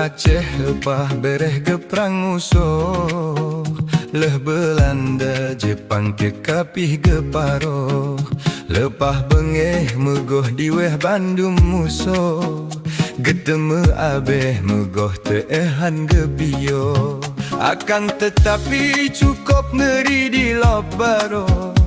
Aceh lepah bereh ke perang musuh, leh Belanda Jepang ke kapih ke paro. Lepah bengeh megoh diweh Bandung musuh, geteme abeh megoh teehan gebio. Akan tetapi cukup ngeri di loparo,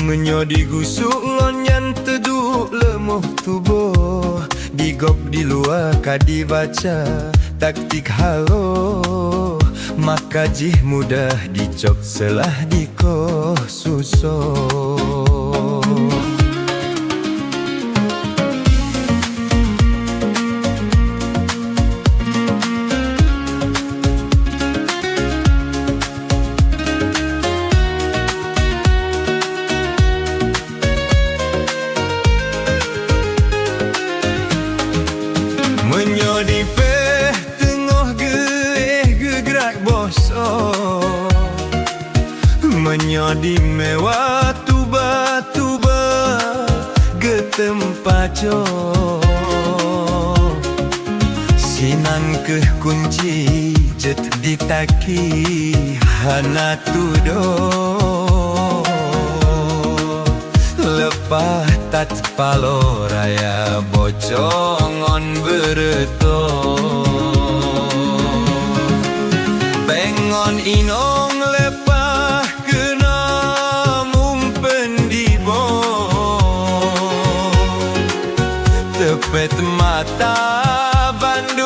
menyodi gusuk lonyan teduh lemuh tubuh. Digop di luar kadi baca taktik halo, maka jih mudah dicok selah dikoh suso. Menyodi peh tengah gerak bosok, menyodi mewah tuba-tuba getempaco. Sinan ke kunci jet ditaki hana tudo, lepah tat palo raya bocongon bereto. Bengon inong lepah kena mumpen dibo, tepet mata Bandung